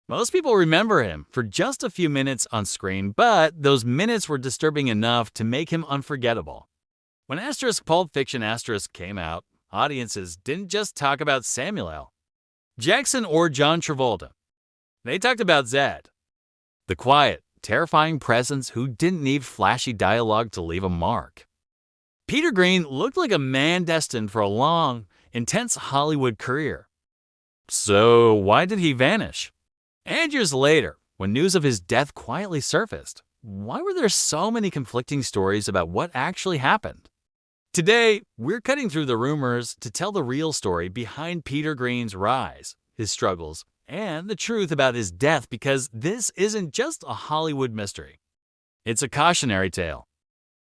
Most people remember him for just a few minutes on screen, but those minutes were disturbing enough to make him unforgettable. When Pulp Fiction came out, audiences didn't just talk about Samuel L. Jackson or John Travolta. They talked about Zed, the quiet, terrifying presence who didn't need flashy dialogue to leave a mark. Peter Greene looked like a man destined for a long, intense Hollywood career. So why did he vanish? And years later, when news of his death quietly surfaced, why were there so many conflicting stories about what actually happened? Today, we're cutting through the rumors to tell the real story behind Peter Greene's rise, his struggles, and the truth about his death, because this isn't just a Hollywood mystery. It's a cautionary tale.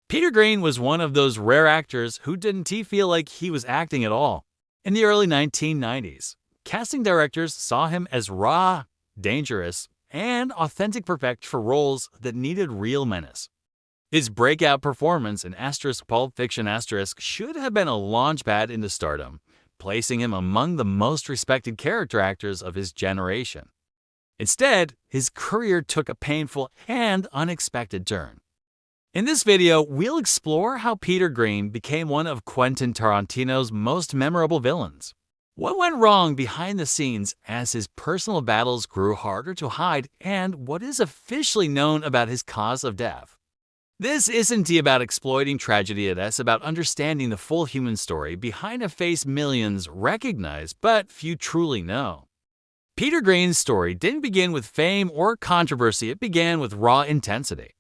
Peter Greene was one of those rare actors who didn't feel like he was acting at all. In the early 1990s, casting directors saw him as raw, dangerous, and authentic perfect for roles that needed real menace. His breakout performance in Pulp Fiction should have been a launchpad into stardom, placing him among the most respected character actors of his generation. Instead, his career took a painful and unexpected turn. In this video, we'll explore how Peter Greene became one of Quentin Tarantino's most memorable villains. What went wrong behind the scenes as his personal battles grew harder to hide, and what is officially known about his cause of death. This isn't about exploiting tragedy, it's about understanding the full human story behind a face millions recognize but few truly know. Peter Greene's story didn't begin with fame or controversy, it began with raw intensity.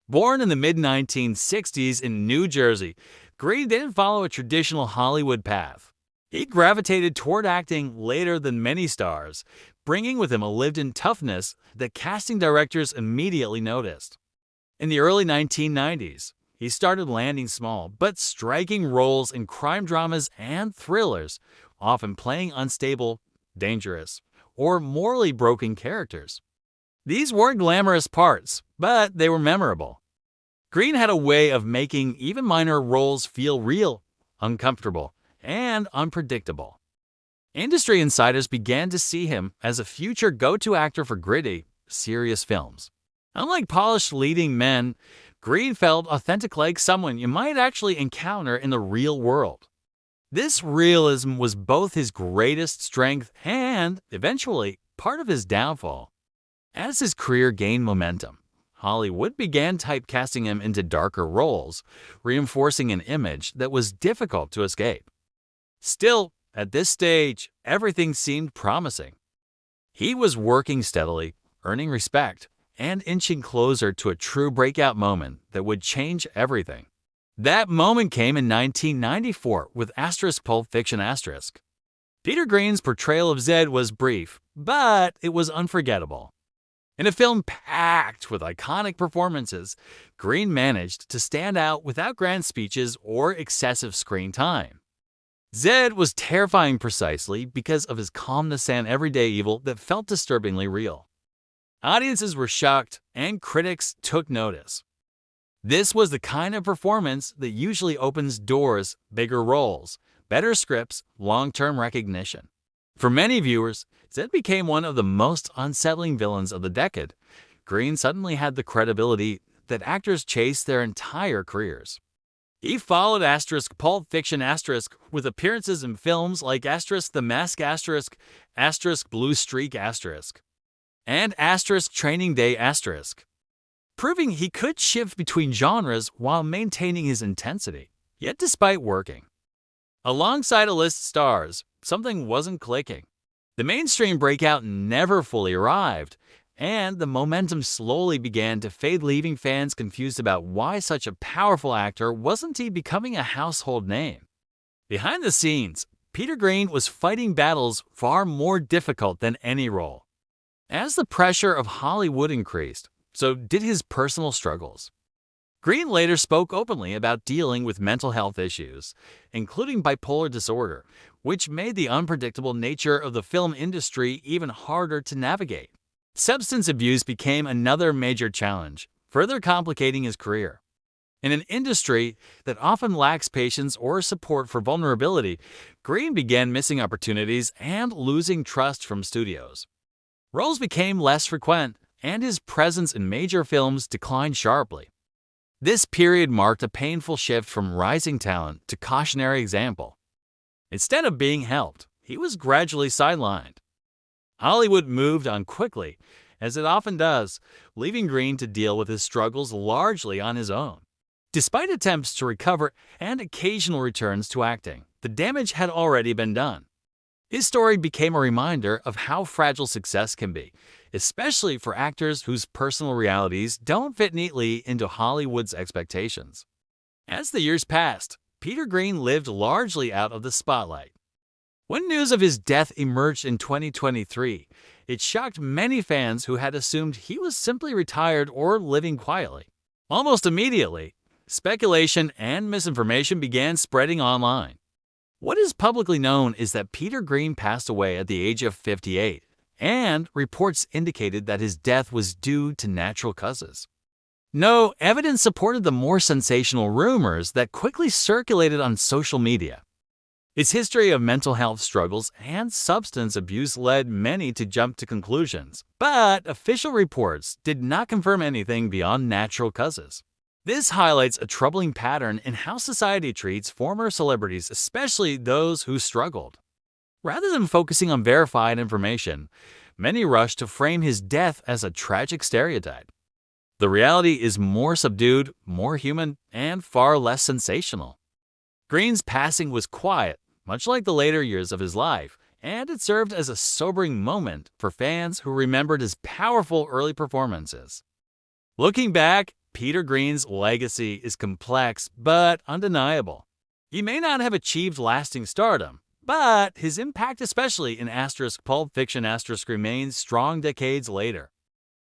Born in the mid-1960s in New Jersey, Greene didn't follow a traditional Hollywood path. He gravitated toward acting later than many stars, bringing with him a lived-in toughness that casting directors immediately noticed. In the early 1990s, he started landing small but striking roles in crime dramas and thrillers, often playing unstable, dangerous, or morally broken characters. These weren't glamorous parts, but they were memorable. Greene had a way of making even minor roles feel real, uncomfortable, and unpredictable. Industry insiders began to see him as a future go-to actor for gritty, serious films. Unlike polished leading men, Greene felt authentic, like someone you might actually encounter in the real world. This realism was both his greatest strength and, eventually, part of his downfall. As his career gained momentum, Hollywood began typecasting him into darker roles, reinforcing an image that was difficult to escape. Still, at this stage, everything seemed promising. He was working steadily, earning respect, and inching closer to a true breakout moment that would change everything. That moment came in 1994 with Pulp Fiction *. Peter Greene's portrayal of Zed was brief, but it was unforgettable. In a film packed with iconic performances, Greene managed to stand out without grand speeches or excessive screen time. Zed was terrifying precisely because of his calmness and everyday evil that felt disturbingly real. Audiences were shocked, and critics took notice. This was the kind of performance that usually opens doors, bigger roles, better scripts, long-term recognition. For many viewers, Zed became one of the most unsettling villains of the decade. Greene suddenly had the credibility that actors chase their entire careers. He followed Pulp Fiction with appearances in films like The Mask Blue Streak and Training Day proving he could shift between genres while maintaining his intensity. Yet despite working alongside A-list stars, something wasn't clicking. The mainstream breakout never fully arrived, and the momentum slowly began to fade, leaving fans confused about why such a powerful actor wasn't becoming a household name. Behind the scenes, Peter Greene was fighting battles far more difficult than any role. As the pressure of Hollywood increased, so did his personal struggles. Greene later spoke openly about dealing with mental health issues, including bipolar disorder, which made the unpredictable nature of the film industry even harder to navigate. Substance abuse became another major challenge, further complicating his career. In an industry that often lacks patience or support for vulnerability, Greene began missing opportunities and losing trust from studios. Roles became less frequent, and his presence in major films declined sharply. This period marked a painful shift from rising talent to cautionary example. Instead of being helped, he was gradually sidelined. Hollywood moved on quickly, as it often does, leaving Greene to deal with his struggles largely on his own. Despite attempts to recover and occasional returns to acting, the damage had already been done. His story became a reminder of how fragile success can be, especially for actors whose personal realities don't fit neatly into Hollywood's expectations. As the years passed, Peter Greene lived largely out of the spotlight. When news of his death emerged in 2023, it shocked many fans who had assumed he was simply retired or living quietly. Almost immediately, speculation and misinformation began spreading online. What is publicly known is that Peter Greene passed away at the age of 58, and reports indicated that his death was due to natural causes. No evidence supported the more sensational rumors that quickly circulated on social media. His history of mental health struggles and substance abuse led many to jump to conclusions, but official reports did not confirm anything beyond natural causes. This highlights a troubling pattern in how society treats former celebrities, especially those who struggled. Rather than focusing on verified information, many rush to frame his death as a tragic stereotype. The reality is more subdued, more human, and far less sensational. Greene's passing was quiet, much like the later years of his life, and it served as a sobering moment for fans who remembered his powerful early performances. Looking back, Peter Greene's legacy is complex but undeniable. He may not have achieved lasting stardom, but his impact, especially in Pulp Fiction remains strong decades later.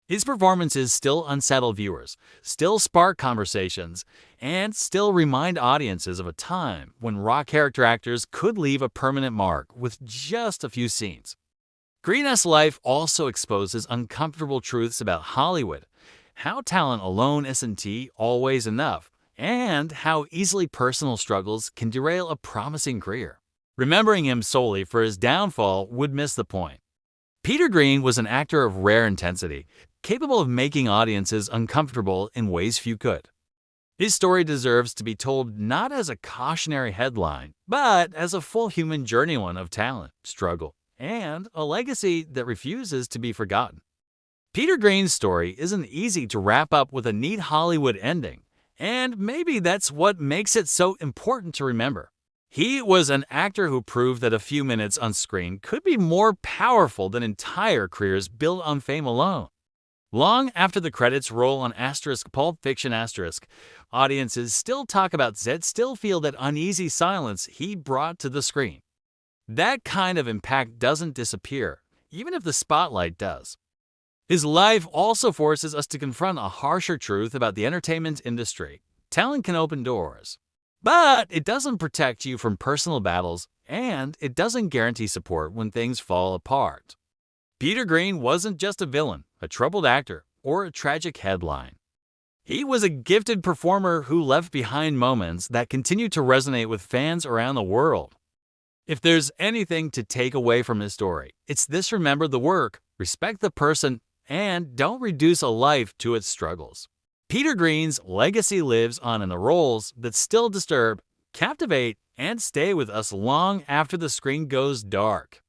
His performances still unsettle viewers, still spark conversations, and still remind audiences of a time when raw character actors could leave a permanent mark with just a few scenes. Greene's life also exposes uncomfortable truths about Hollywood, how talent alone isn't always enough, and how easily personal struggles can derail a promising career. Remembering him solely for his downfall would miss the point. Peter Greene was an actor of rare intensity, capable of making audiences uncomfortable in ways few could. His story deserves to be told not as a cautionary headline, but as a full human journey one of talent, struggle, and a legacy that refuses to be forgotten. Peter Greene's story isn't easy to wrap up with a neat Hollywood ending, and maybe that's what makes it so important to remember. He was an actor who proved that a few minutes on screen could be more powerful than entire careers built on fame alone. Long after the credits roll on Pulp Fiction audiences still talk about Zed, still feel that uneasy silence he brought to the screen. That kind of impact doesn't disappear, even if the spotlight does. His life also forces us to confront a harsher truth about the entertainment industry. Talent can open doors, but it doesn't protect you from personal battles, and it doesn't guarantee support when things fall apart. Peter Greene wasn't just a villain, a troubled actor, or a tragic headline. He was a gifted performer who left behind moments that continue to resonate with fans around the world. If there's anything to take away from his story, it's this: remember the work, respect the person, and don't reduce a life to its struggles. Peter Greene's legacy lives on in the roles that still disturb, captivate, and stay with us long after the screen goes dark.